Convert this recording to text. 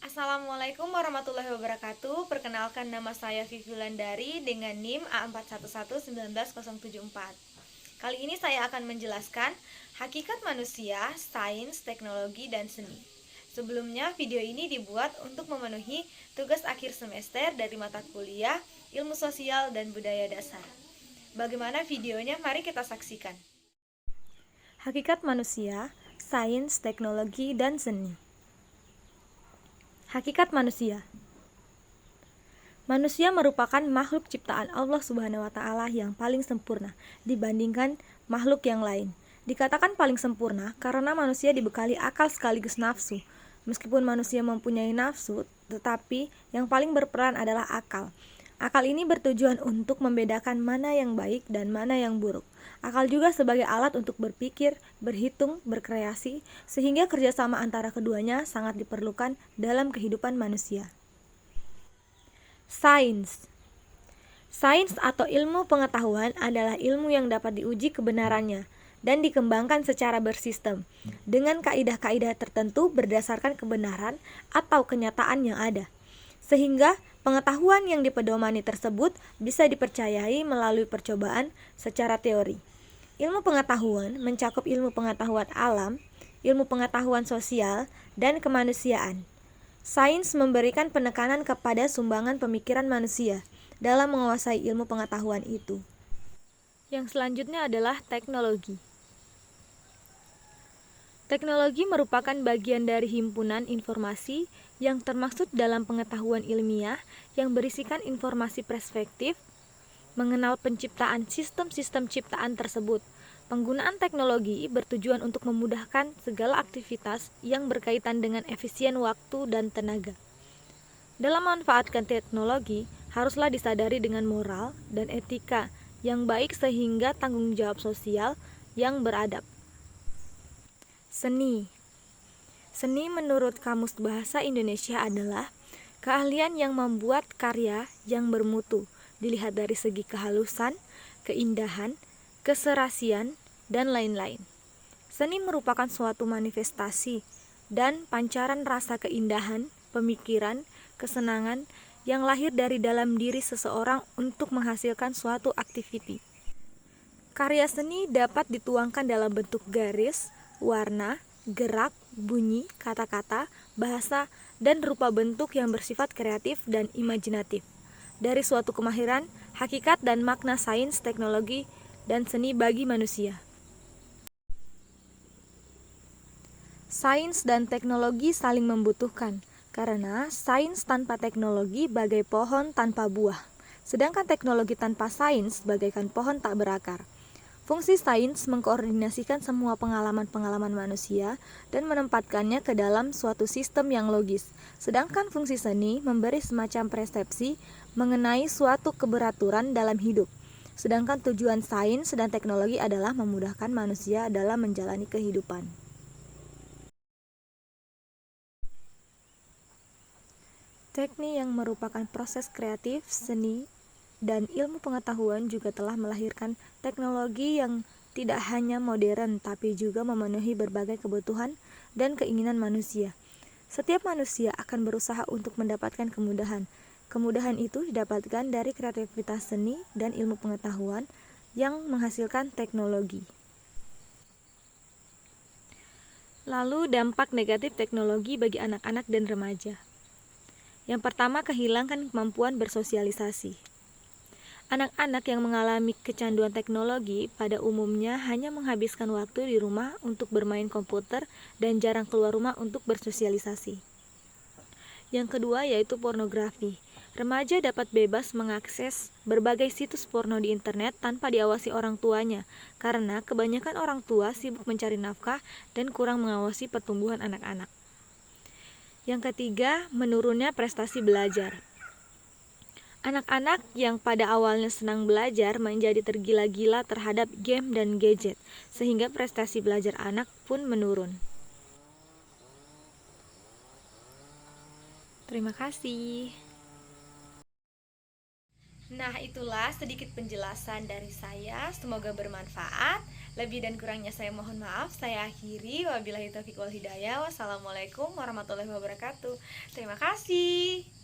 Assalamualaikum warahmatullahi wabarakatuh. Perkenalkan, nama saya Vivi Wulandari dengan NIM A41197074. Kali ini saya akan menjelaskan hakikat manusia, sains, teknologi, dan seni. Sebelumnya, video ini dibuat untuk memenuhi tugas akhir semester dari mata kuliah Ilmu Sosial dan Budaya Dasar. Bagaimana videonya? Mari kita saksikan. Hakikat manusia, sains, teknologi, dan seni. Hakikat manusia. Manusia merupakan makhluk ciptaan Allah Subhanahu wa taala yang paling sempurna dibandingkan makhluk yang lain. Dikatakan paling sempurna karena manusia dibekali akal sekaligus nafsu. Meskipun manusia mempunyai nafsu, tetapi yang paling berperan adalah akal. Akal ini bertujuan untuk membedakan mana yang baik dan mana yang buruk. Akal juga sebagai alat untuk berpikir, berhitung, berkreasi, sehingga kerjasama antara keduanya sangat diperlukan dalam kehidupan manusia. Sains. Sains atau ilmu pengetahuan adalah ilmu yang dapat diuji kebenarannya dan dikembangkan secara bersistem dengan kaidah-kaidah tertentu berdasarkan kebenaran atau kenyataan yang ada. Sehingga pengetahuan yang dipedomani tersebut bisa dipercayai melalui percobaan secara teori. Ilmu pengetahuan mencakup ilmu pengetahuan alam, ilmu pengetahuan sosial, dan kemanusiaan. Sains memberikan penekanan kepada sumbangan pemikiran manusia dalam menguasai ilmu pengetahuan itu. Yang selanjutnya adalah teknologi. Teknologi merupakan bagian dari himpunan informasi yang termaksud dalam pengetahuan ilmiah yang berisikan informasi perspektif, mengenal penciptaan sistem-sistem ciptaan tersebut. Penggunaan teknologi bertujuan untuk memudahkan segala aktivitas yang berkaitan dengan efisien waktu dan tenaga. Dalam memanfaatkan teknologi, haruslah disadari dengan moral dan etika yang baik sehingga tanggung jawab sosial yang beradab. Seni. Seni menurut Kamus Bahasa Indonesia adalah keahlian yang membuat karya yang bermutu, dilihat dari segi kehalusan, keindahan, keserasian, dan lain-lain. Seni merupakan suatu manifestasi dan pancaran rasa keindahan, pemikiran, kesenangan yang lahir dari dalam diri seseorang untuk menghasilkan suatu aktiviti. Karya seni dapat dituangkan dalam bentuk garis, warna, gerak, bunyi, kata-kata, bahasa, dan rupa bentuk yang bersifat kreatif dan imajinatif. Dari suatu kemahiran, hakikat dan makna sains, teknologi, dan seni bagi manusia. Sains dan teknologi saling membutuhkan, karena sains tanpa teknologi bagai pohon tanpa buah, sedangkan teknologi tanpa sains bagaikan pohon tak berakar. Fungsi sains mengkoordinasikan semua pengalaman-pengalaman manusia dan menempatkannya ke dalam suatu sistem yang logis. Sedangkan fungsi seni memberi semacam persepsi mengenai suatu keberaturan dalam hidup. Sedangkan tujuan sains dan teknologi adalah memudahkan manusia dalam menjalani kehidupan. Teknik yang merupakan proses kreatif, seni, dan ilmu pengetahuan juga telah melahirkan teknologi yang tidak hanya modern tapi juga memenuhi berbagai kebutuhan dan keinginan manusia. Setiap manusia akan berusaha untuk mendapatkan kemudahan. Kemudahan itu didapatkan dari kreativitas seni dan ilmu pengetahuan yang menghasilkan teknologi. Lalu dampak negatif teknologi bagi anak-anak dan remaja. Yang pertama, kehilangan kemampuan bersosialisasi. Anak-anak yang mengalami kecanduan teknologi pada umumnya hanya menghabiskan waktu di rumah untuk bermain komputer dan jarang keluar rumah untuk bersosialisasi. Yang kedua yaitu pornografi. Remaja dapat bebas mengakses berbagai situs porno di internet tanpa diawasi orang tuanya, karena kebanyakan orang tua sibuk mencari nafkah dan kurang mengawasi pertumbuhan anak-anak. Yang ketiga, menurunnya prestasi belajar. Anak-anak yang pada awalnya senang belajar menjadi tergila-gila terhadap game dan gadget, sehingga prestasi belajar anak pun menurun. Terima kasih. Nah, itulah sedikit penjelasan dari saya. Semoga bermanfaat. Lebih dan kurangnya saya mohon maaf. Saya akhiri. Wabillahi taufiq wal hidayah. Wassalamualaikum warahmatullahi wabarakatuh. Terima kasih.